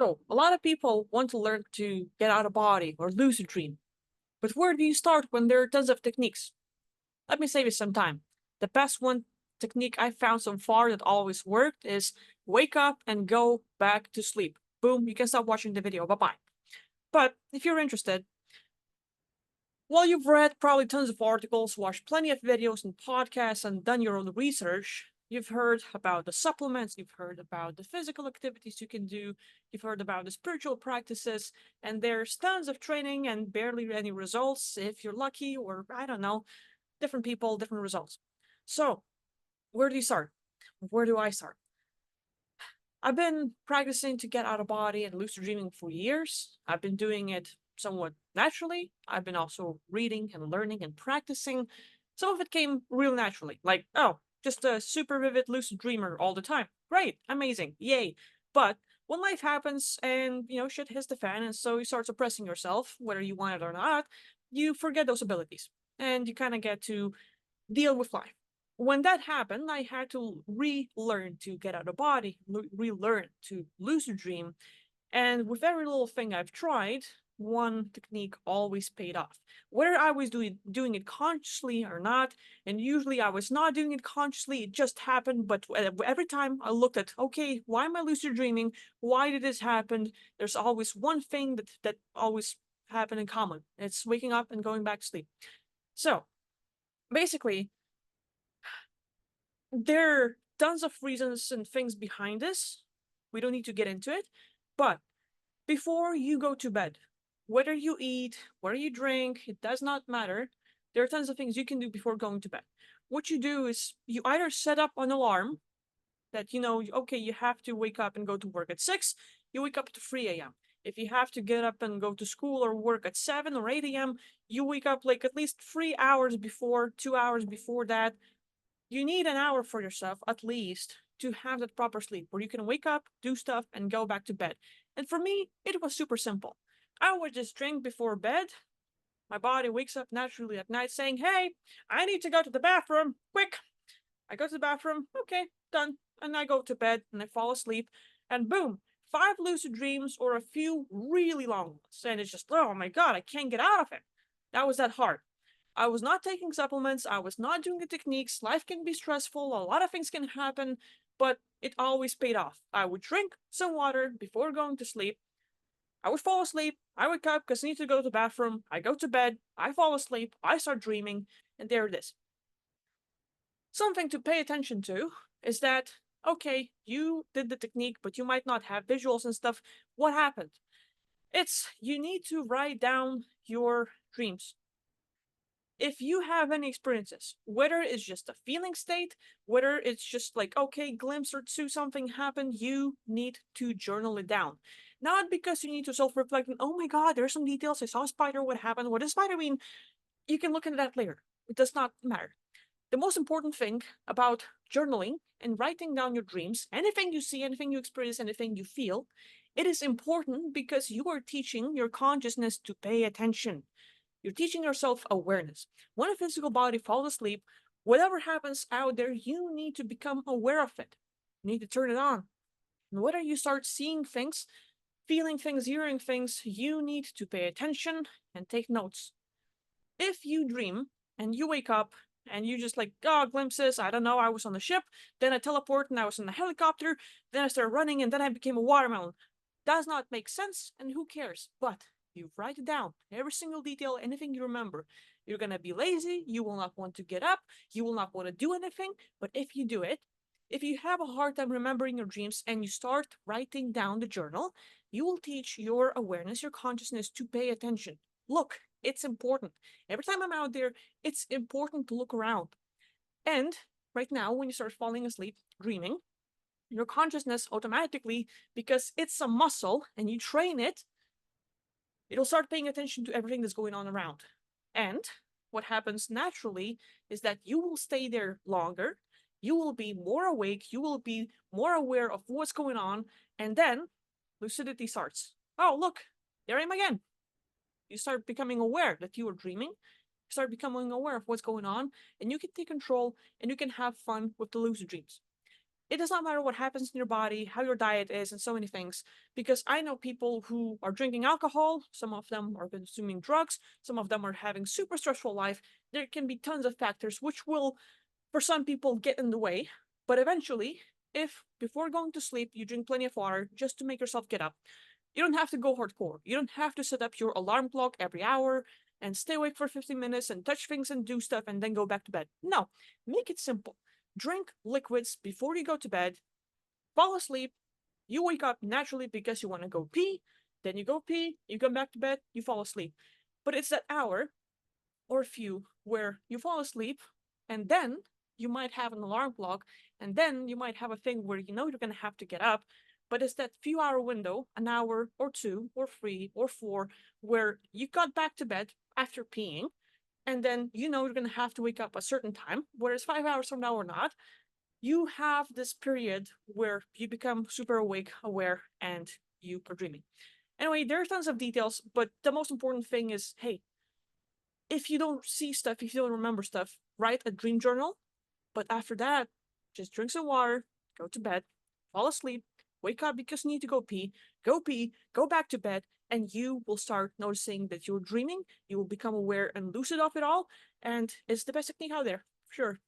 So, a lot of people want to learn to get out of body or lucid dream. But where do you start when there are tons of techniques? Let me save you some time. The best one technique I found so far that always worked is wake up and go back to sleep. Boom, you can stop watching the video. Bye bye. But if you're interested, well, you've read probably tons of articles, watched plenty of videos and podcasts, and done your own research. You've heard about the supplements, you've heard about the physical activities you can do, you've heard about the spiritual practices, and there's tons of training and barely any results if you're lucky, or I don't know, different people, different results. So, where do you start? Where do I start? I've been practicing to get out of body and lucid dreaming for years. I've been doing it somewhat naturally. I've been also reading and learning and practicing. Some of it came real naturally, like, oh, just a super vivid lucid dreamer all the time. Great, amazing, yay. But when life happens and, shit hits the fan, and so you start suppressing yourself, whether you want it or not, you forget those abilities. And you kind of get to deal with life. When that happened, I had to relearn to get out of body, relearn to lucid dream. And with every little thing I've tried, one technique always paid off. Whether I was doing it consciously or not, and usually I was not doing it consciously, it just happened. But every time I looked at, okay, why am I lucid dreaming? Why did this happen? There's always one thing that always happened in common. It's waking up and going back to sleep. So basically, there are tons of reasons and things behind this. We don't need to get into it. But before you go to bed, whether you eat, whether you drink, it does not matter. There are tons of things you can do before going to bed. What you do is you either set up an alarm that, okay, you have to wake up and go to work at 6, you wake up at 3 a.m. If you have to get up and go to school or work at 7 or 8 a.m., you wake up like at least 3 hours before, 2 hours before that. You need an hour for yourself at least to have that proper sleep where you can wake up, do stuff, and go back to bed. And for me, it was super simple. I would just drink before bed. My body wakes up naturally at night saying, hey, I need to go to the bathroom. Quick. I go to the bathroom. Okay, done. And I go to bed and I fall asleep. And boom, 5 lucid dreams or a few really long ones. And it's just, oh my God, I can't get out of it. That was that hard. I was not taking supplements. I was not doing the techniques. Life can be stressful. A lot of things can happen, but it always paid off. I would drink some water before going to sleep. I would fall asleep. I wake up because I need to go to the bathroom. I go to bed. I fall asleep. I start dreaming. And there it is. Something to pay attention to is that, okay, you did the technique, but you might not have visuals and stuff. What happened? You need to write down your dreams. If you have any experiences, whether it's just a feeling state, whether it's just like, okay, glimpse or two, something happened, you need to journal it down. Not because you need to self-reflect and, oh my God, there's some details. I saw a spider. What happened? What does spider mean? You can look into that later. It does not matter. The most important thing about journaling and writing down your dreams, anything you see, anything you experience, anything you feel, it is important because you are teaching your consciousness to pay attention. You're teaching yourself awareness. When a physical body falls asleep, whatever happens out there, you need to become aware of it. You need to turn it on. And whether you start seeing things, feeling things, hearing things, you need to pay attention and take notes. If you dream and you wake up and you just like, oh, glimpses, I don't know, I was on the ship, then I teleport and I was in the helicopter, then I started running and then I became a watermelon. Does not make sense, and who cares? But you write it down, every single detail, anything you remember. You're gonna be lazy, you will not want to get up, you will not want to do anything, but if you do it, if you have a hard time remembering your dreams and you start writing down the journal, you will teach your awareness, your consciousness to pay attention. Look, it's important. Every time I'm out there, it's important to look around. And right now, when you start falling asleep, dreaming, your consciousness automatically, because it's a muscle and you train it, it'll start paying attention to everything that's going on around. And what happens naturally is that you will stay there longer, you will be more awake, you will be more aware of what's going on, and then lucidity starts. Oh, look, there I am again. You start becoming aware that you are dreaming, you start becoming aware of what's going on, and you can take control and you can have fun with the lucid dreams. It does not matter what happens in your body, how your diet is, and so many things. Because I know people who are drinking alcohol, some of them are consuming drugs, some of them are having super stressful life. There can be tons of factors which will, for some people, get in the way. But eventually, if before going to sleep you drink plenty of water just to make yourself get up, you don't have to go hardcore. You don't have to set up your alarm clock every hour and stay awake for 15 minutes and touch things and do stuff and then go back to bed. No, make it simple. Drink liquids before you go to bed, fall asleep, you wake up naturally because you want to go pee, then you go pee, you come back to bed, you fall asleep. But it's that hour or few where you fall asleep and then you might have an alarm clock and then you might have a thing where you know you're going to have to get up, but it's that few hour window, an hour or two or three or four, where you got back to bed after peeing and then you know you're going to have to wake up a certain time, whereas 5 hours from now or not, you have this period where you become super awake, aware, and you are dreaming. Anyway, there are tons of details, but the most important thing is, hey, if you don't see stuff, if you don't remember stuff, write a dream journal. But after that, just drink some water, go to bed, fall asleep, wake up because you need to go pee, go back to bed, and you will start noticing that you're dreaming. You will become aware and lucid of it all, and it's the best technique out there, sure.